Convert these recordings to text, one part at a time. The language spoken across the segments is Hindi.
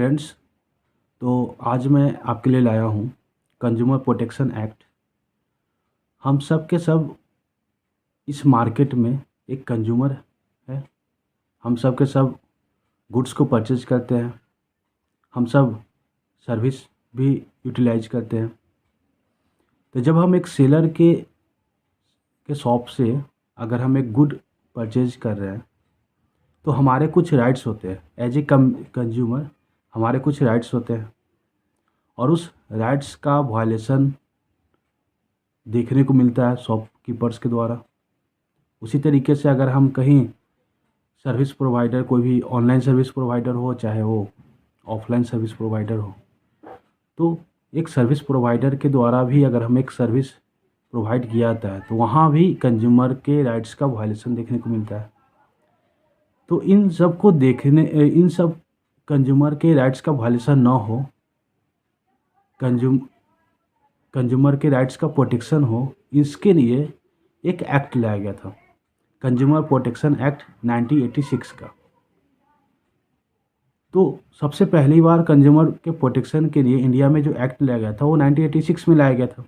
फ्रेंड्स, तो आज मैं आपके लिए लाया हूँ कंज्यूमर प्रोटेक्शन एक्ट। हम सब के सब इस मार्केट में एक कंज्यूमर है। हम सब के सब गुड्स को परचेज करते हैं। हम सब सर्विस भी यूटिलाइज करते हैं। तो जब हम एक सेलर के शॉप से अगर हम एक गुड परचेज कर रहे हैं तो हमारे कुछ राइट्स होते हैं। एज ए कंज्यूमर हमारे कुछ राइट्स होते हैं और उस राइट्स का वायलेशन देखने को मिलता है शॉपकीपर्स के द्वारा। उसी तरीके से अगर हम कहीं सर्विस प्रोवाइडर, कोई भी ऑनलाइन सर्विस प्रोवाइडर हो चाहे वो ऑफलाइन सर्विस प्रोवाइडर हो, तो एक सर्विस प्रोवाइडर के द्वारा भी अगर हम एक सर्विस प्रोवाइड किया जाता है तो वहाँ भी कंज्यूमर के राइट्स का वायलेशन देखने को मिलता है। तो इन सब को देखने इन सब कंज्यूमर के राइट्स का वायलेशन ना हो, कंज्यूमर के राइट्स का प्रोटेक्शन हो, इसके लिए एक एक्ट लाया गया था, कंज्यूमर प्रोटेक्शन एक्ट 1986 का। तो सबसे पहली बार कंज्यूमर के प्रोटेक्शन के लिए इंडिया में जो एक्ट लाया गया था वो 1986 में लाया गया था।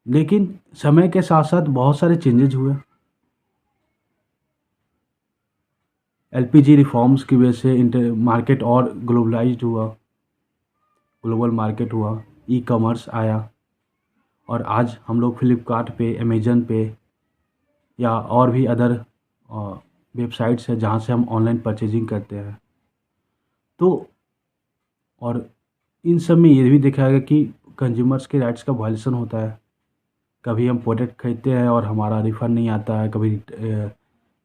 लेकिन समय के साथ साथ बहुत सारे चेंजेज हुए। एलपीजी रिफॉर्म्स की वजह से मार्केट और ग्लोबलाइज्ड हुआ, ग्लोबल मार्केट हुआ, ई कॉमर्स आया और आज हम लोग फ्लिपकार्ट पे, अमेज़न पे या और भी अदर वेबसाइट्स है जहाँ से हम ऑनलाइन परचेजिंग करते हैं। तो और इन सब में ये भी देखा गया कि कंज्यूमर्स के राइट्स का वायलेशन होता है। कभी हम प्रोडक्ट खरीदते हैं और हमारा रिफ़ंड नहीं आता है, कभी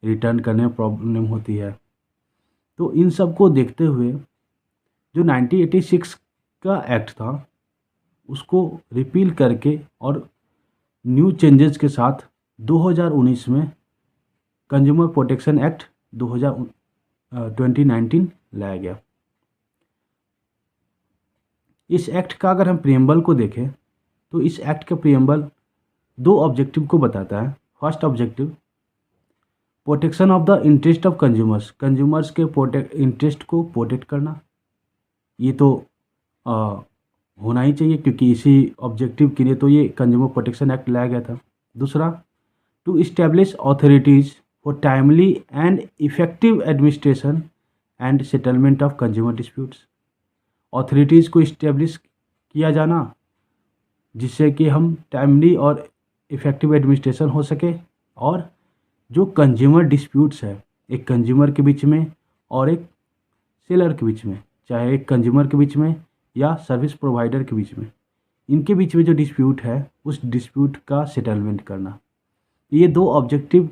रिटर्न करने में प्रॉब्लम होती है। तो इन सब को देखते हुए जो 1986 का एक्ट था उसको रिपील करके और न्यू चेंजेस के साथ 2019 में कंज्यूमर प्रोटेक्शन एक्ट 2019 लाया गया। इस एक्ट का अगर हम प्रियम्बल को देखें तो इस एक्ट का प्रियम्बल दो ऑब्जेक्टिव को बताता है। First objective, protection of the interest of consumers, consumers के इंटरेस्ट को प्रोटेक्ट करना। ये तो होना ही चाहिए क्योंकि इसी ऑब्जेक्टिव के लिए तो ये कंज्यूमर प्रोटेक्शन एक्ट लाया गया था। दूसरा, to establish authorities for timely and effective administration and settlement of consumer disputes. Authorities को इस्टेब्लिश किया जाना जिससे कि हम टाइमली और इफ़ेक्टिव एडमिनिस्ट्रेशन हो सके, और जो कंज्यूमर डिस्प्यूट्स है एक कंज्यूमर के बीच में और एक सेलर के बीच में, चाहे एक कंज्यूमर के बीच में या सर्विस प्रोवाइडर के बीच में, इनके बीच में जो डिस्प्यूट है उस डिस्प्यूट का सेटलमेंट करना। ये दो ऑब्जेक्टिव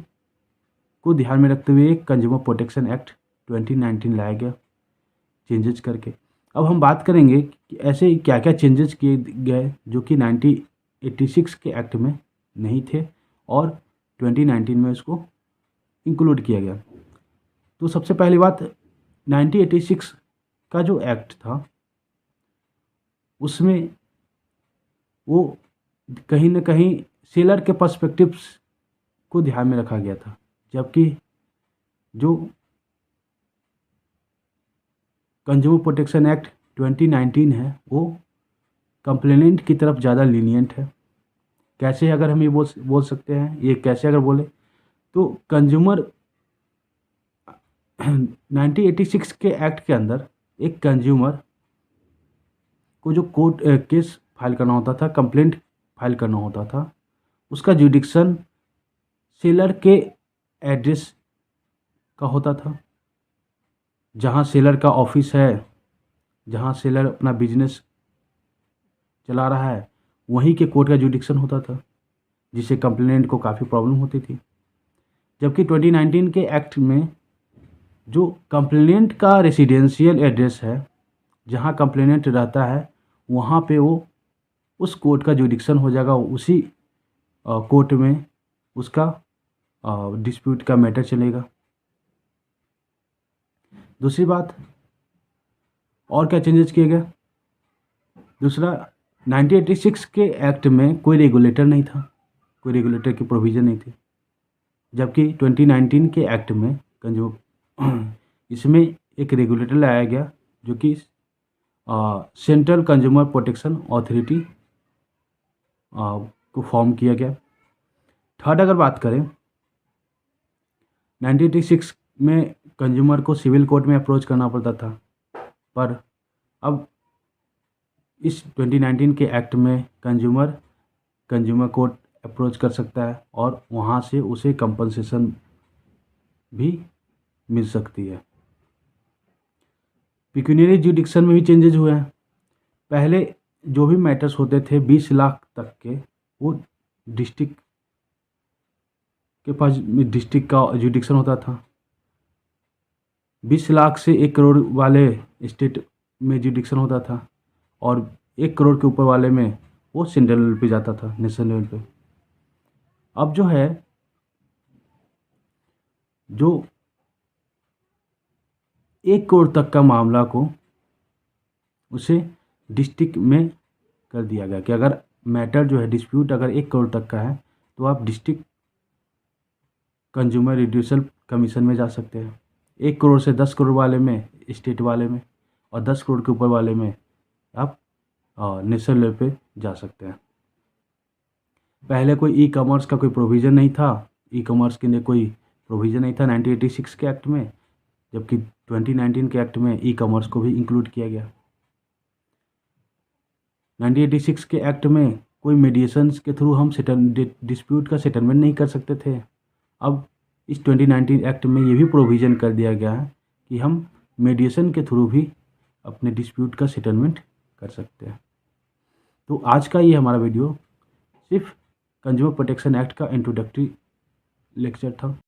को ध्यान में रखते हुए कंज्यूमर प्रोटेक्शन एक्ट 2019 लाया गया चेंजेस करके। अब हम बात करेंगे कि ऐसे क्या क्या चेंजेस किए गए जो कि 1986 के एक्ट में नहीं थे और 2019 में उसको इंक्लूड किया गया। तो सबसे पहली बात, 1986 का जो एक्ट था उसमें वो कहीं ना कहीं सेलर के पर्सपेक्टिव्स को ध्यान में रखा गया था, जबकि जो कंज्यूमर प्रोटेक्शन एक्ट 2019 है वो कंप्लेनेंट की तरफ ज़्यादा लीनियंट है। कैसे अगर हम ये बोल सकते हैं, ये कैसे अगर बोले तो कंज्यूमर 1986 के एक्ट के अंदर एक कंज्यूमर को जो कोर्ट केस फाइल करना होता था, कंप्लेंट फाइल करना होता था, उसका जुडिक्शन सेलर के एड्रेस का होता था। जहाँ सेलर का ऑफिस है, जहाँ सेलर अपना बिजनेस चला रहा है, वहीं के कोर्ट का जुडिक्शन होता था, जिससे कंप्लेनेंट को काफ़ी प्रॉब्लम होती थी। जबकि 2019 के एक्ट में जो कंप्लेनेंट का रेसिडेंशियल एड्रेस है, जहाँ कंप्लेनेंट रहता है, वहाँ पे वो उस कोर्ट का जुडिक्शन हो जाएगा, उसी कोर्ट में उसका डिस्प्यूट का मैटर चलेगा। दूसरी बात, और क्या चेंजेस किए गए? दूसरा, 1986 के एक्ट में कोई रेगुलेटर नहीं था, कोई रेगुलेटर की प्रोविज़न नहीं थी, जबकि 2019 के एक्ट में इसमें एक रेगुलेटर लाया गया जो कि सेंट्रल कंज्यूमर प्रोटेक्शन अथॉरिटी को फॉर्म किया गया। थर्ड अगर बात करें, 1986 में कंज्यूमर को सिविल कोर्ट में अप्रोच करना पड़ता था, पर अब इस 2019 के एक्ट में कंज्यूमर कोर्ट अप्रोच कर सकता है और वहाँ से उसे कंपनसेशन भी मिल सकती है। पिक्यूनियरी जुडिक्शन में भी चेंजेज हुए हैं। पहले जो भी मैटर्स होते थे 20 लाख तक के, वो डिस्ट्रिक्ट के पास डिस्ट्रिक्ट का जुडिक्शन होता था। 20 लाख से 1 करोड़ वाले स्टेट में जुडिक्शन होता था और 1 करोड़ के ऊपर वाले में वो सेंट्रल लेवल पे जाता था, नेशनल लेवल पे। अब जो है, जो 1 करोड़ तक का मामला को उसे डिस्ट्रिक्ट में कर दिया गया कि अगर मैटर जो है डिस्प्यूट अगर 1 करोड़ तक का है तो आप डिस्ट्रिक्ट कंज्यूमर रिड्यूसल कमीशन में जा सकते हैं। 1 करोड़ से 10 करोड़ वाले में स्टेट वाले में, और 10 करोड़ के ऊपर वाले में आप नेशनल लेवल पे जा सकते हैं। पहले कोई ई कॉमर्स का कोई प्रोविज़न नहीं था, ई कॉमर्स के लिए कोई प्रोविज़न नहीं था 1986 के एक्ट में, जबकि 2019 के एक्ट में ई कॉमर्स को भी इंक्लूड किया गया। 1986 के एक्ट में कोई मीडिएशंस के थ्रू हम डिस्प्यूट का सेटलमेंट नहीं कर सकते थे। अब इस 2019 एक्ट में ये भी प्रोविज़न कर दिया गया है कि हम मीडिएशन के थ्रू भी अपने डिस्प्यूट का सेटलमेंट कर सकते हैं। तो आज का ये हमारा वीडियो सिर्फ कंज्यूमर प्रोटेक्शन एक्ट का इंट्रोडक्टरी लेक्चर था।